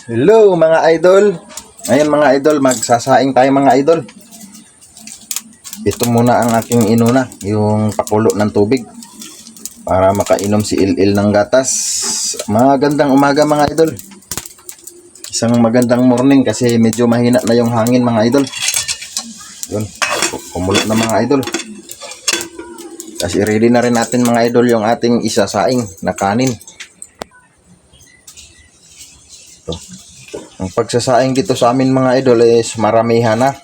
Hello mga idol. Ngayon mga idol, magsasaing tayo mga idol. Ito muna ang aking inuna, yung pakulo ng tubig para makainom si Il ng gatas. Magandang umaga mga idol. Isang magandang morning kasi medyo mahina na yung hangin mga idol. Yun, kumulo na mga idol. Kasi ready na rin natin mga idol yung ating isasaing na kanin. Ang pagsasaing dito sa amin mga idol is maramihan na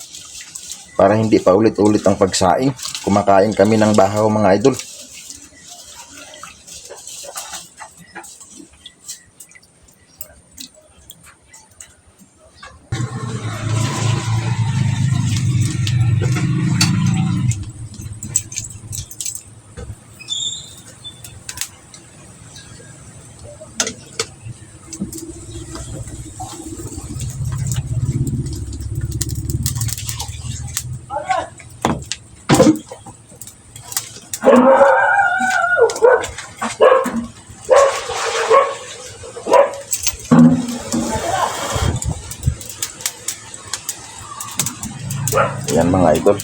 para hindi pa ulit-ulit ang pagsaing. Kumakain kami ng bahaw mga idol. Yan mga idol,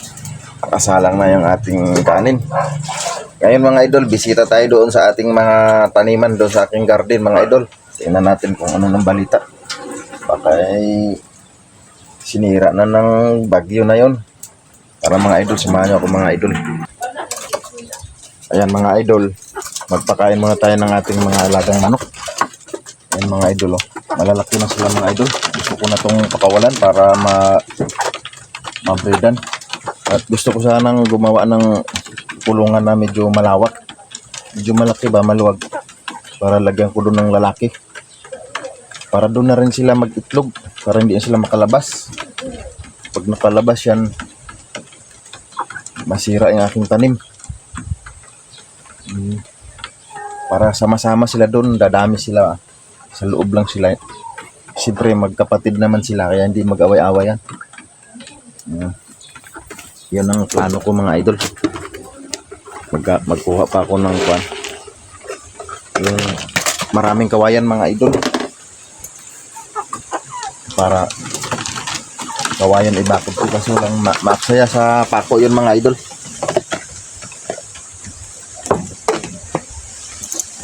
nakasalang na yung ating kanin. Ngayon mga idol, bisita tayo doon sa ating mga taniman, doon sa aking garden mga idol. Tingnan natin kung ano ng balita. Baka ay sinira na ng bagyo na yon. Tara mga idol, samahan nyo ako mga idol. Ayan mga idol, magpakain muna tayo ng ating mga alagang manok. Ayan mga idol, oh. Malalaki na sila mga idol. Gusto ko na itong pakawalan para mabreedan. At gusto ko sanang gumawa ng kulungan na medyo malawak. Medyo malaki ba, maluwag. Para lagyan ko doon ng lalaki. Para doon na rin sila mag-itlog. Para hindi sila makalabas. Pag nakalabas yan, masira yung aking tanim. Para sama-sama sila doon, dadami sila. Sa loob lang sila. Siyempre magkapatid naman sila, kaya hindi mag-away-away yan. Yan ang plano ko mga idol. Magkuha pa ako ng kwan. Yung maraming kawayan mga idol. Para kawayan ibakod ko kasi lang maaksaya sa pako yun mga idol.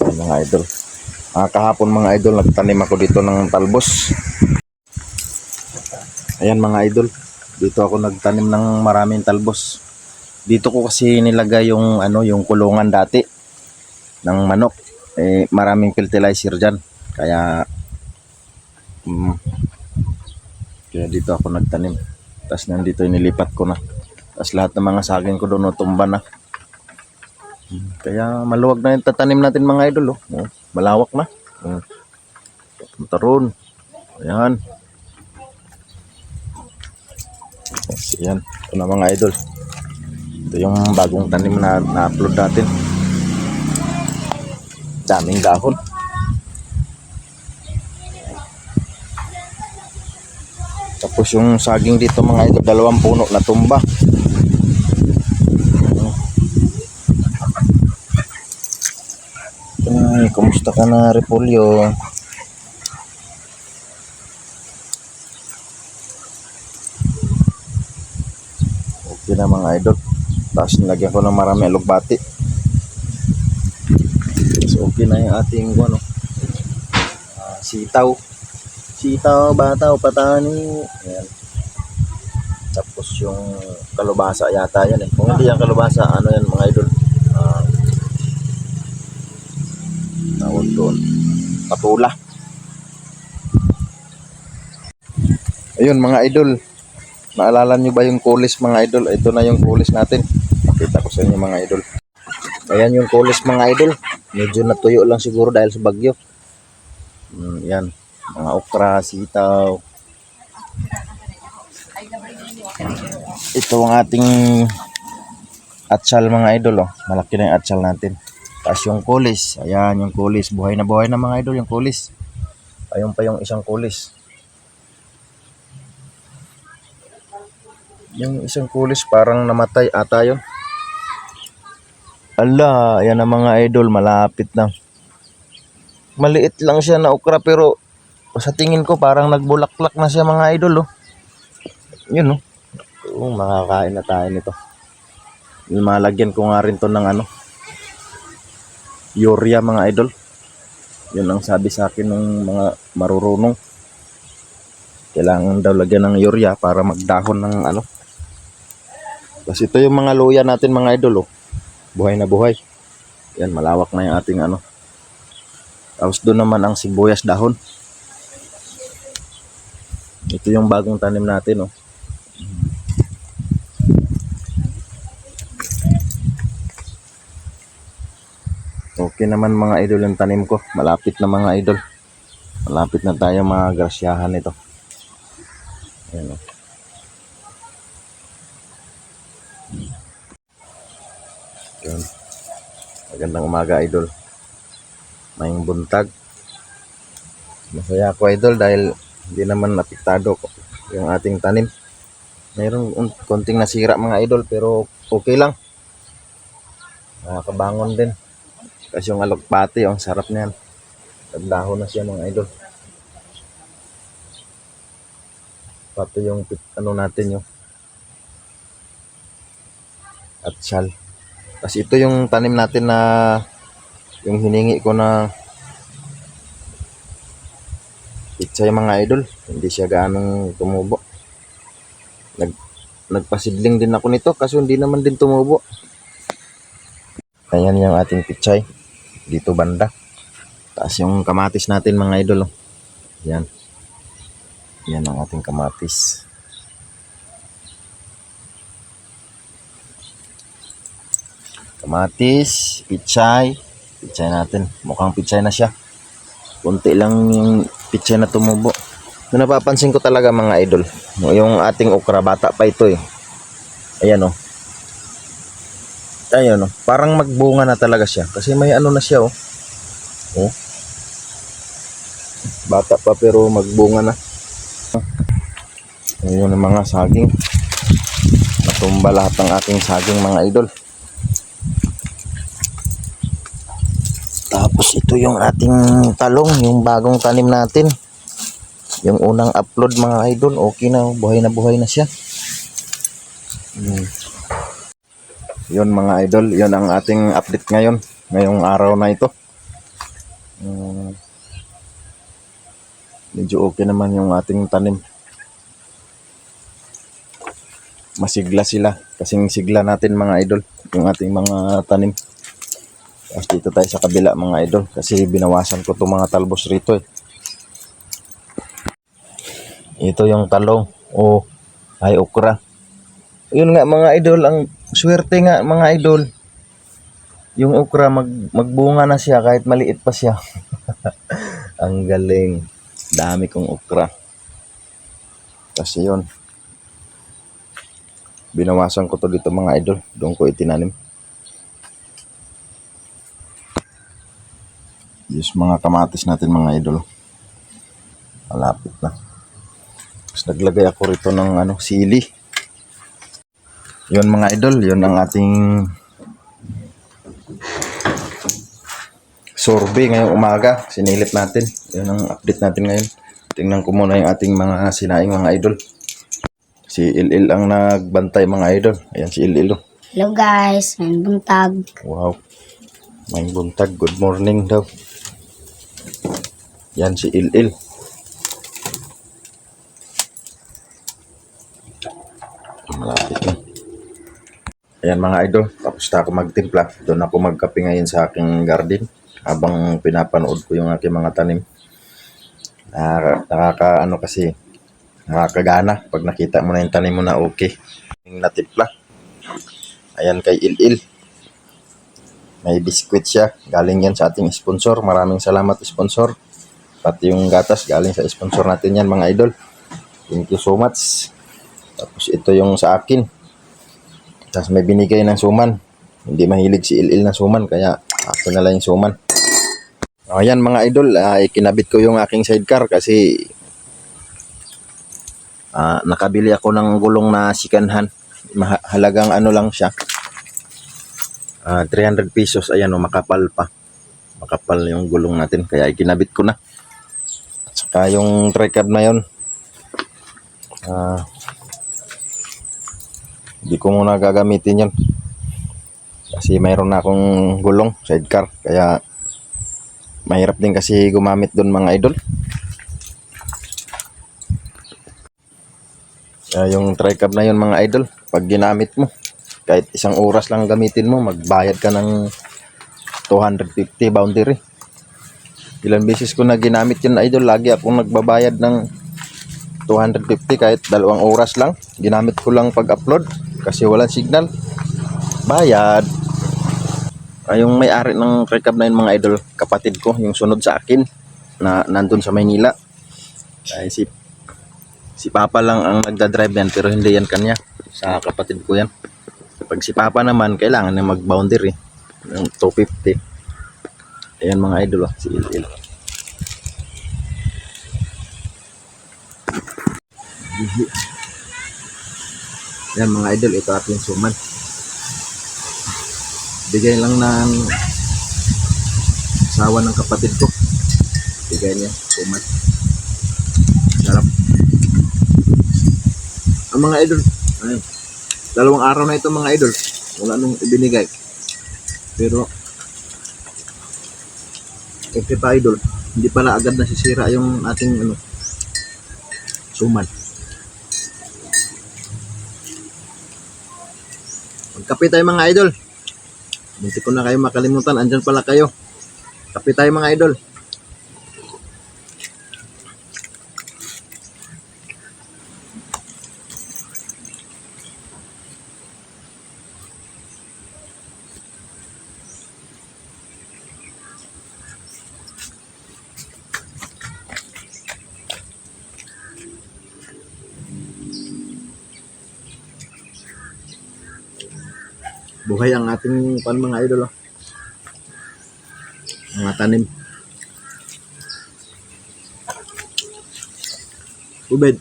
Yan, mga idol. Kahapon mga idol, nagtanim ako dito ng talbos. Ayan mga idol. Dito ako nagtanim ng maraming talbos. Dito ko kasi nilagay yung yung kulungan dati ng manok. Maraming fertilizer diyan. Kaya dito ako nagtanim. Tapos nandito inilipat ko na. Tapos lahat ng mga saging ko doon tumba na. Kaya maluwag na yung tatanim natin mga idol, oh. Malawak na. Taron. Ayan. Yan, ito na mga idol. Ito yung bagong tanim na na-upload natin. Daming dahon. Tapos yung saging dito mga idol, 2 puno na tumba. Ay, kumusta ka na Repolyo? Okay na mga idol. Tapos nilagyan ko ng marami alugbati. So okay na yung ating sitaw. Sitaw, bataw, patani. Ayan. Tapos yung kalubasa yata yan eh. Kung hindi yung kalubasa, ano yan mga idol? Tawag doon. Patula. Ayun mga idol. Naalala nyo ba yung kulis mga idol? Ito na yung kulis natin. Nakita ko sa inyo mga idol. Ayan yung kulis mga idol. Medyo natuyo lang siguro dahil sa bagyo. Yan. Mga okra, sitaw. Ito ang ating atsal mga idol. Oh. Malaki na yung atsal natin. Tapos yung kulis. Ayan yung kulis. Buhay na mga idol yung kulis. Ayun pa yung isang kulis. Yung isang kulis parang namatay ata yun. Ala, ayan na mga idol, malapit na. Maliit lang siya na okra pero sa tingin ko parang nagbulaklak na siya mga idol, oh. Yun, oh. Makakain na tayo nito. Malagyan ko nga rin to ng ano, urea mga idol. Yun ang sabi sa akin ng mga marurunong. Kailangan daw lagyan ng urea para magdahon ng ano. Kasi ito yung mga luya natin mga idol, oh. Buhay na buhay. Yan, malawak na yung ating ano. Tapos doon naman ang sibuyas dahon. Ito yung bagong tanim natin, oh. Okay naman mga idol yung tanim ko. Malapit na mga idol. Malapit na tayo mga grasyahan ito. Ayan, oh. Yun. Magandang umaga idol. Maying buntag. Masaya ako idol dahil hindi naman apektado yung ating tanim. Mayroong konting nasira mga idol pero okay lang. Nakakabangon din. Kasi yung alokpati, ang sarap niyan. Nagdahon na siya mga idol. Pati yung ano natin yung atsal. Kasi ito yung tanim natin na yung hiningi ko na pitsay mga idol. Hindi siya gaanong tumubo. Nagpasidling din ako nito kasi hindi naman din tumubo. Ayan yung ating pitsay. Dito banda. Taas yung kamatis natin mga idol. Oh. Yan. Yan ang ating kamatis. Kamatis, pitsay. Pitsay natin. Mukhang pitsay na siya. Kunti lang yung pitsay na tumubo. Yung napapansin ko talaga mga idol. Yung ating okra, bata pa ito eh. Ayan oh. Ayan oh. Parang magbunga na talaga siya. Kasi may ano na siya oh. Oh. Bata pa pero magbunga na. Ayun ang mga saging. Natumba lahat ng ating saging mga idol. Tapos ito yung ating talong, yung bagong tanim natin. Yung unang upload mga idol, okay na, buhay na siya. Yun mga idol, yun ang ating update ngayon, ngayong araw na ito. Medyo okay naman yung ating tanim. Masigla sila, kasing sigla natin mga idol, yung ating mga tanim. Tapos dito tayo sa kabila mga idol, kasi binawasan ko itong mga talbos rito eh. Ito yung talong o ay okra. Yun nga mga idol, ang swerte nga mga idol. Yung okra magbunga na siya kahit maliit pa siya. Ang galing. Dami kong okra. Kasi yun. Binawasan ko to dito mga idol. Doon ko itinanim. Yung mga kamatis natin mga idol. Malapit na. Tapos naglagay ako rito ng ano, sili. Yun mga idol, yun ang ating sorbet ngayong umaga. Sinilip natin. Yun ang update natin ngayon. Tingnan ko muna yung ating mga sinaing mga idol. Si Il ang nagbantay mga idol. Ayan si Il. Hello guys, may buntag. Wow. May buntag. Good morning daw. Yan si Il. Malapit na. Ayan mga idol, tapos na ako magtimpla. Doon ako magkape ngayon sa aking garden habang pinapanood ko yung aking mga tanim. Nakakaano kasi, nakakagana pag nakita mo na yung tanim mo na okay. Yung natimpla. Ayan kay Il. May biskwit siya. Galing yan sa ating sponsor. Maraming salamat sponsor. Pati yung gatas galing sa sponsor natin yan mga idol. Thank you so much. Tapos ito yung sa akin. Tapos may binigay ng suman. Hindi mahilig si Il na suman, kaya ako na lang yung suman. Ayan mga idol, ikinabit ko yung aking sidecar kasi nakabili ako ng gulong na sikanhan. Halagang ano lang siya. 300 pesos. Ayan o, makapal pa. Makapal yung gulong natin, kaya ikinabit ko na. Yung tricab na yun, hindi ko muna gagamitin yun. Kasi mayroon na akong gulong, sidecar. Kaya mahirap din kasi gumamit doon mga idol. Kaya yung tricab na yun mga idol, pag ginamit mo, kahit isang oras lang gamitin mo, magbayad ka ng 250 boundary. Ilan beses ko na ginamit yun idol, lagi akong nagbabayad ng 250 kahit 2 oras lang. Ginamit ko lang pag-upload kasi walang signal. Bayad. Yung may-ari ng tricab na yun mga idol, kapatid ko, yung sunod sa akin na nandun sa Maynila. Ay, si Papa lang ang nagdadrive yan, pero hindi yan kanya. Sa kapatid ko yan. Pag si Papa naman, kailangan niya mag-boundary ng 250. Ayan mga idol, si Il. Yan mga idol, ito ating suman. Bigay lang ng asawa ng kapatid ko. Bigay niya, suman. Sarap. Ang mga idol, ayun, 2 araw na ito mga idol. Wala nung ibinigay. Pero, pa idol, hindi pala agad nasisira yung ating suman. Magkape tayo mga idol. Hindi ko na kayo makalimutan. Andyan pala kayo. Kape tayo mga idol. Buhay ang ating mga idol. Mga tanim. Kubed.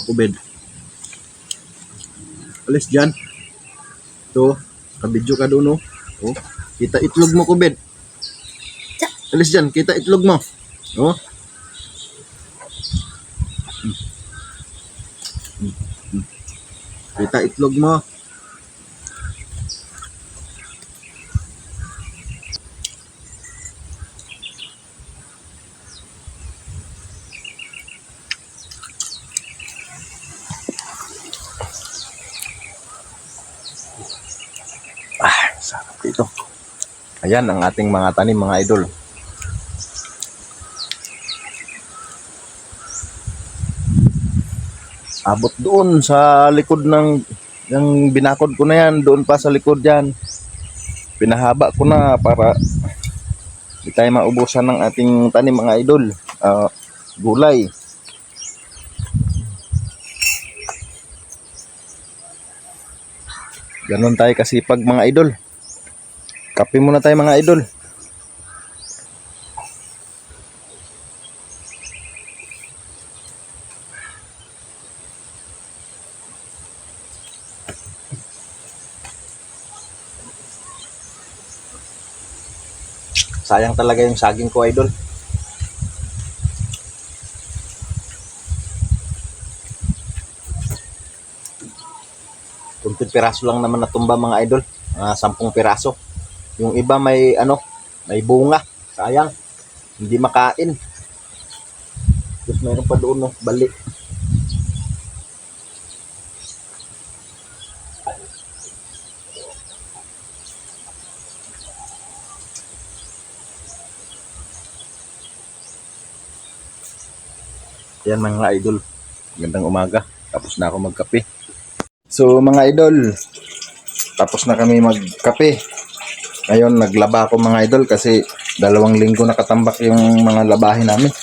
Kubed? Alis dyan. Ito. Kabidyo ka doon. Oh. Kita itlog mo kubed. Alis dyan. Kita itlog mo. Oh. Kita itlog mo. Sarap dito. Ayan ang ating mga tanim mga idol. Abot doon sa likod ng yung binakod ko na yan, doon pa sa likod yan. Pinahaba ko na para di tayo maubusan ng ating tanim mga idol. Gulay. Ganon tayo kasipag mga idol. Kape muna tayo mga idol. Sayang talaga yung saging ko idol. Kunting piraso lang naman natumba mga idol. 10 piraso. Yung iba may may bunga. Sayang. Hindi makain. Tapos mayroon pa doon balik. Yan mga idol. Magandang umaga. Tapos na ako magkape. So mga idol, tapos na kami magkape. Ngayon naglaba ako mga idol kasi 2 linggo nakatambak yung mga labahin namin.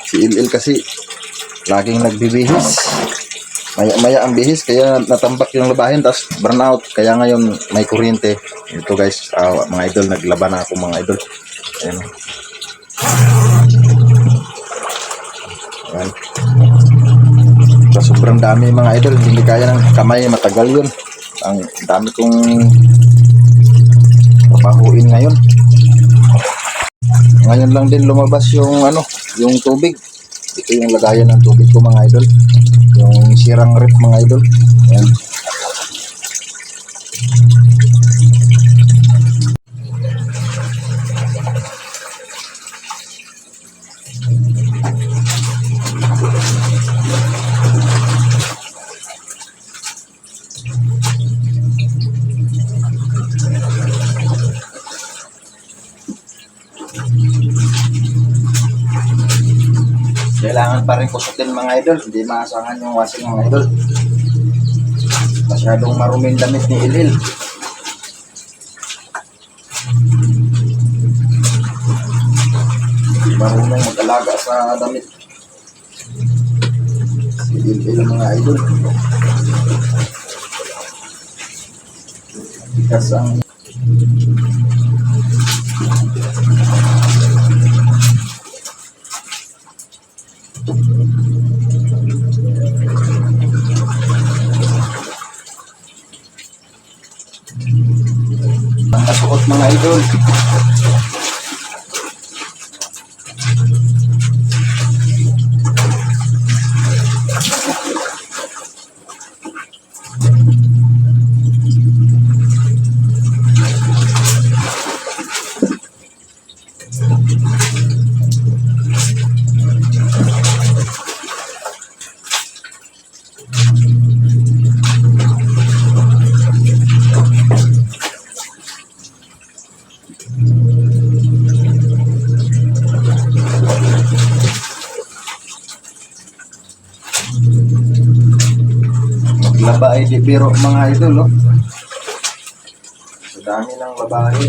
Si Il kasi laging nagbibihis. Maya ang bihis kaya natambak yung labahin tapos burnout. Kaya ngayon may kuryente. Ito guys, mga idol, naglaba na ako mga idol. Ayan. Ayan. So, sobrang dami mga idol, hindi kaya ng kamay, matagal yun. Ang dami kong papahuin ngayon. Ngayon lang din lumabas yung yung tubig. Ito yung lagayan ng tubig ko mga idol. Yung sirang ref mga idol. Ayan. Kailangan pa rin kusutin mga idol. Hindi maasahan yung washing mga idol. Masyadong maruming damit ni Ilil. Marunong mag-alaga sa damit. Si Ilil mga idol. Tikas ang nakasuot mga idol. Laba ay di biro mga idol, oh. Sa dami ng labahe.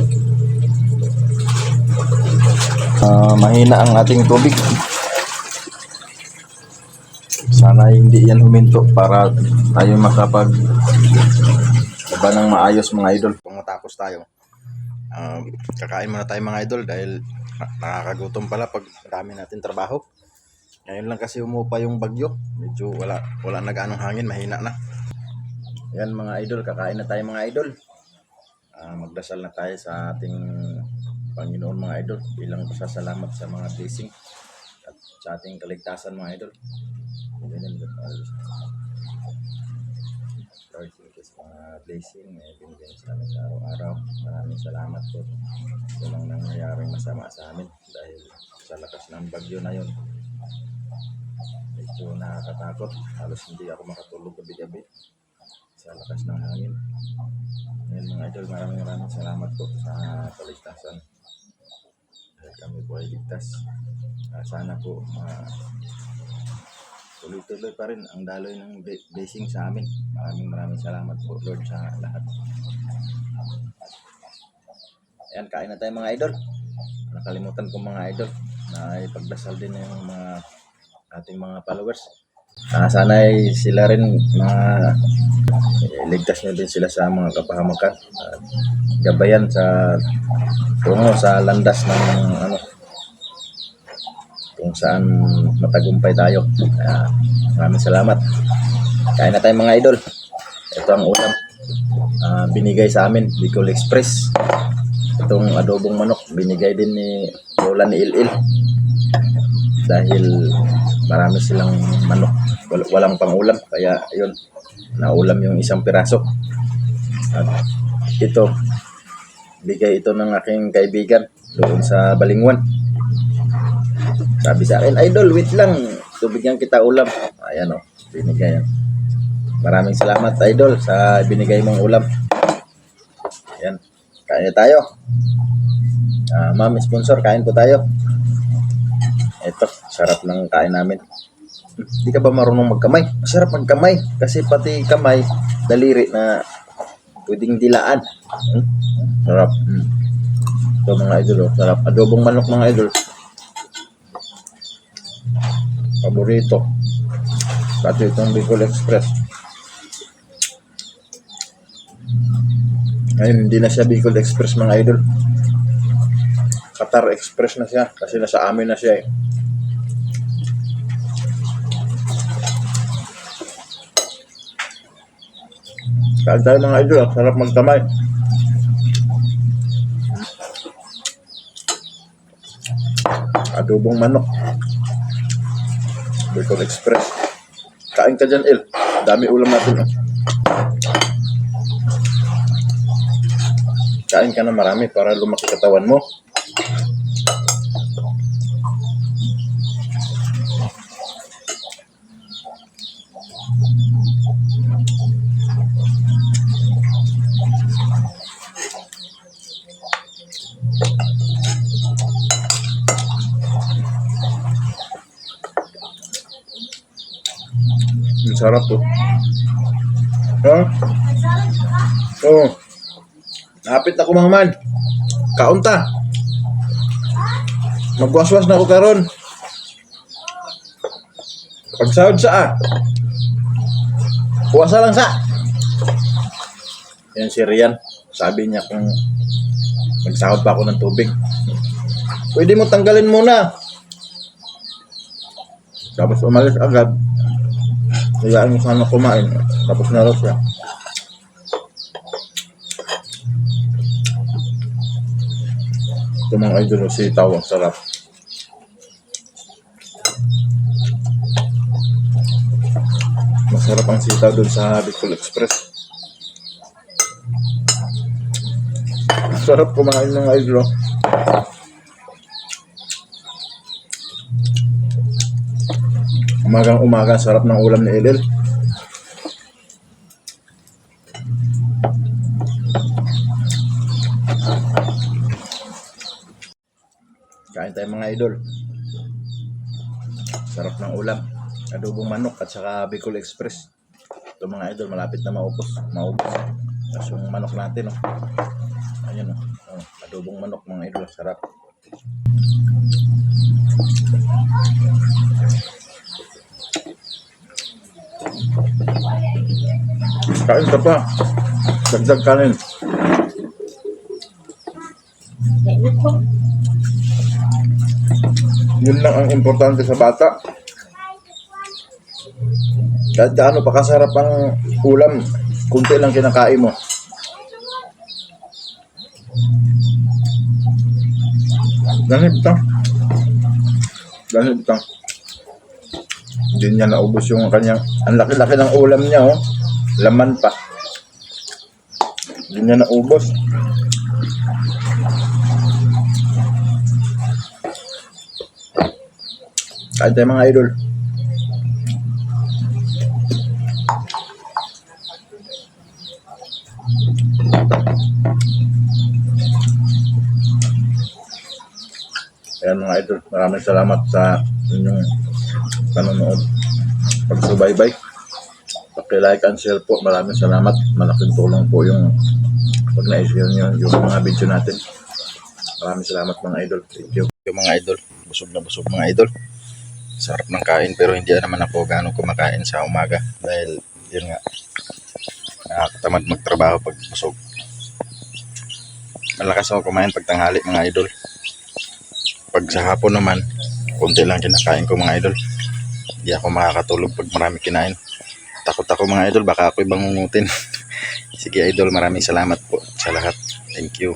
Mahina ang ating tubig. Sana hindi yan huminto para tayo makapag laba ng maayos mga idol. Kung matapos tayo, kakain muna tayo mga idol dahil nakakagutom pala pag dami natin trabaho. Ngayon lang kasi umupa yung bagyo. Medyo wala na gaanong hangin, mahina na. Yan mga idol, kakain na tayo mga idol. Magdasal na tayo sa ating Panginoon mga idol bilang pasasalamat sa mga blessing at sa ating kaligtasan mga idol. Lord, thank you sa mga blessing na ibinigay sa amin sa araw-araw. Maraming salamat po. Walang nangyayaring masama sa amin dahil sa lakas ng bagyo na yun. Medyo nakakatakot. Halos hindi ako makatulog gabi-gabi sa lakas ng hangin. Ngayon mga idol, maraming salamat po sa kaligtasan. Dahil kami po ay ligtas. Sana po tuloy-tuloy pa rin ang daloy ng blessing sa amin. Maraming salamat po Lord sa lahat. Ayan, kain na tayo mga idol. Nakalimutan ko mga idol na ipagdasal din yung mga ating mga followers. Sana ay sila rin ligtas nyo din sila sa mga kapahamakan. Gabayan sa tungo sa landas ng kung saan matagumpay tayo. Maraming salamat. Kain na tayo mga idol. Ito ang ulam binigay sa amin, Bicol Express. Itong adobong manok binigay din ni Lola ni Ilil dahil marami silang manok, walang pangulam, kaya yun, naulam yung isang piraso. At ito, bigay ito ng aking kaibigan doon sa Balingwan. Sabi sa akin, idol, wait lang, bigyan kita ulam. Ayan o, binigay yan. Maraming salamat idol sa binigay mong ulam. Ayan, kain na tayo. Ma'am sponsor, kain po tayo. Ito, sarap ng kain namin. Hindi ka ba marunong magkamay? Masarap magkamay kasi pati kamay, daliri na pwedeng dilaan. Sarap. Ito mga idol, sarap. Adobong manok mga idol. Paborito. Pati itong Bicol Express. Ngayon, hindi na siya Bicol Express mga idol. Qatar Express na siya kasi nasa amin na siya eh. Kain tayo mga idol, sarap magkamay. adobong manok. Bicol Express. Kain ka dyan, Il. Dami ulam natin. Oh. Kain ka na marami para lumaki katawan mo. Ang sarap po. Ha? Oo. Napit na kumangman. Kaunta. Magwaswas na ako karon. Pagsahod sa puwasa lang sa. Yan si Rian. Sabi niya kung magsahod pa ako ng tubig. Pwede mo tanggalin muna. Tapos umalis agad. Hayaan mo sana kumain. Tapos na raw siya. Ito mga idol, sitaw, ang sarap. Masarap ang sitaw doon sa Bicol Express. Sarap kumain ng idol. Umagang umaga, sarap ng ulam ni Elel. Kain tayo mga idol. Sarap ng ulam. Adobong manok at saka Bicol Express. Ito mga idol, malapit na maubos. Tapos yung manok natin. Oh. Ayan oh. Oh, adobong manok mga idol. Sarap. Kain ka pa. Dagdag kanin. Yun lang ang importante sa bata. Kahit gaano pa kasarap ang ulam, kunti lang kinakain mo. Ganit ito. Hindi niya naubos yung kanyang, ang laki-laki ng ulam niya, oh. Laman pa. Hindi niya naubos. Kain tayo mga idol. Ayan mga idol, maraming salamat sa inyong panonood. Pagsubaybay. Paki-like and share po. Maraming salamat. Malaking tulong po yung pag na-share nyo yung mga video natin. Maraming salamat mga idol. Thank you. Yung mga idol, busog na busog mga idol. Sarap ng kain pero hindi naman ako gano'ng kumakain sa umaga dahil yun nga, nakakatamad magtrabaho pag busog. Malakas ako kumain pag tanghali mga idol. Pag sa hapon naman, konti lang kinakain ko mga idol. Hindi ako makakatulog pag marami kinain. Takot ako mga idol, baka ako'y bangungutin. Sige idol, maraming salamat po sa lahat. Thank you.